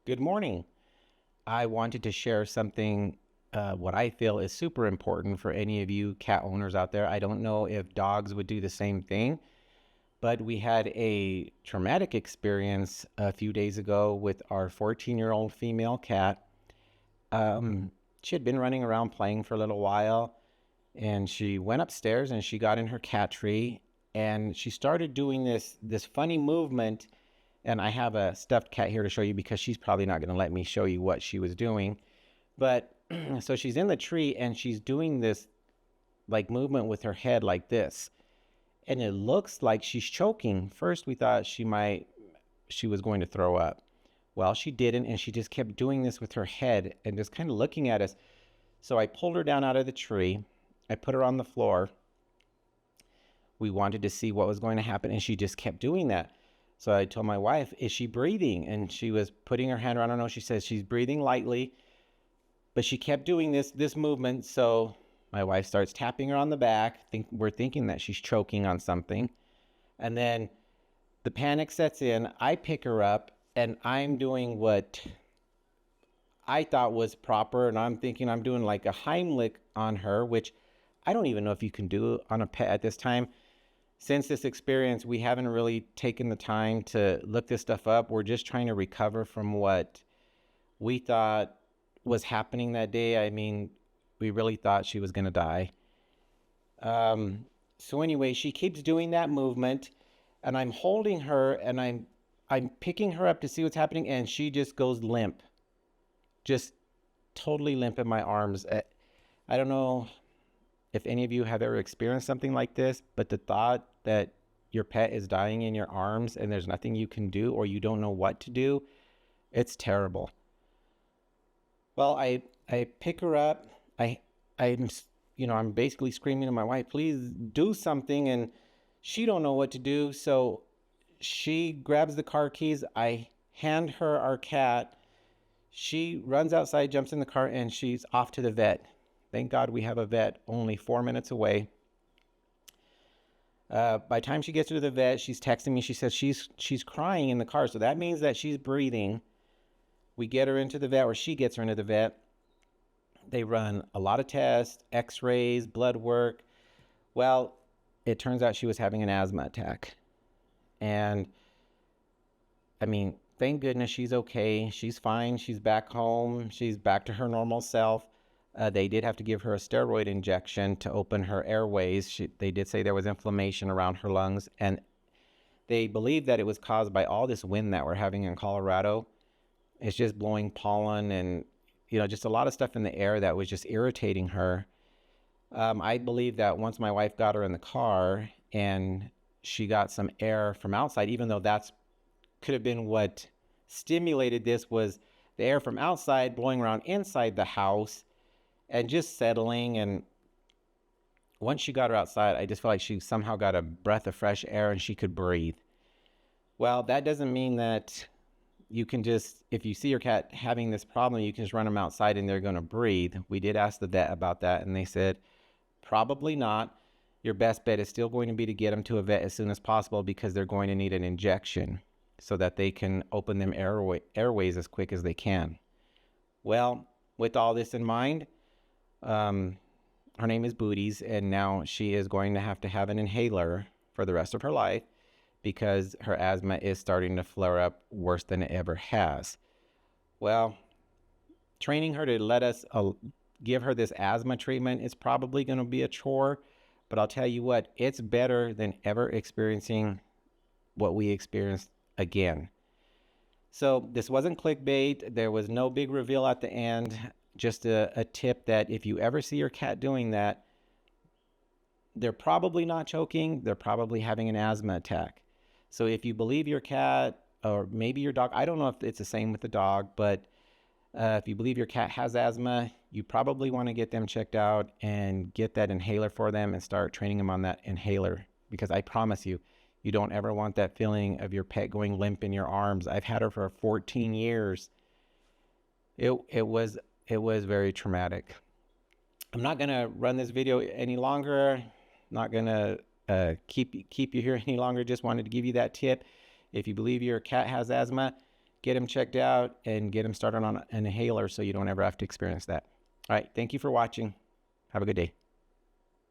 Good morning. I wanted to share something what I feel is super important for any of you cat owners out there. I don't know if dogs would do the same thing, but we had a traumatic experience a few days ago with our 14-year-old female cat. She had been running around playing for a little while, and she went upstairs and she got in her cat tree, and she started doing this funny movement. And I have a stuffed cat here to show you because she's probably not going to let me show you what she was doing. But so she's in the tree and she's doing this like movement with her head like this. And it looks like she's choking. First we thought she was going to throw up. Well, she didn't, and she just kept doing this with her head and just kind of looking at us. So I pulled her down out of the tree. I put her on the floor. We wanted to see what was going to happen, and she just kept doing that. So I told my wife, is she breathing? And she was putting her hand around her nose. She says she's breathing lightly, but she kept doing this movement. So my wife starts tapping her on the back. We're thinking that she's choking on something. And then the panic sets in. I pick her up, and I'm doing what I thought was proper. And I'm thinking I'm doing like a Heimlich on her, which I don't even know if you can do on a pet at this time. Since this experience, we haven't really taken the time to look this stuff up. We're just trying to recover from what we thought was happening that day. I mean, we really thought she was going to die. So anyway, she keeps doing that movement, and I'm holding her, and I'm picking her up to see what's happening, and she just goes limp, just totally limp in my arms. I don't know if any of you have ever experienced something like this, but the thought that your pet is dying in your arms and there's nothing you can do, or you don't know what to do, it's terrible. Well, I pick her up. I'm I'm basically screaming to my wife, please do something, and she don't know what to do. So she grabs the car keys. I hand her our cat. She runs outside, jumps in the car, and she's off to the vet. Thank God we have a vet only 4 minutes away. By the time she gets to the vet, she's texting me. She says she's crying in the car, so that means that she's breathing. We get her into the vet, or she gets her into the vet. They run a lot of tests, x-rays, blood work. Well, it turns out she was having an asthma attack. And I mean, thank goodness she's okay. She's fine. She's back home. She's back to her normal self. They did have to give her a steroid injection to open her airways. They did say there was inflammation around her lungs, and they believe that it was caused by all this wind that we're having in Colorado. It's just blowing pollen and, just a lot of stuff in the air that was just irritating her. I believe that once my wife got her in the car and she got some air from outside, even though that's could have been what stimulated this, was the air from outside blowing around inside the house and just settling. And once she got her outside, I just felt like she somehow got a breath of fresh air and she could breathe. Well, that doesn't mean that you can just, if you see your cat having this problem, you can just run them outside and they're going to breathe. We did ask the vet about that, and they said probably not. Your best bet is still going to be to get them to a vet as soon as possible, because they're going to need an injection so that they can open them airways as quick as they can. Well, with all this in mind, her name is Booties, and now she is going to have an inhaler for the rest of her life because her asthma is starting to flare up worse than it ever has. Well, training her to let us give her this asthma treatment is probably going to be a chore, but I'll tell you what, it's better than ever experiencing what we experienced again. So this wasn't clickbait. There was no big reveal at the end. Just a tip that if you ever see your cat doing that, they're probably not choking. They're probably having an asthma attack. So if you believe your cat, or maybe your dog, I don't know if it's the same with the dog, but if you believe your cat has asthma, you probably want to get them checked out and get that inhaler for them and start training them on that inhaler. Because I promise you, you don't ever want that feeling of your pet going limp in your arms. I've had her for 14 years. It was very traumatic. I'm not going to run this video any longer. Not going to keep you here any longer. Just wanted to give you that tip. If you believe your cat has asthma, get him checked out and get him started on an inhaler so you don't ever have to experience that. All right. Thank you for watching. Have a good day.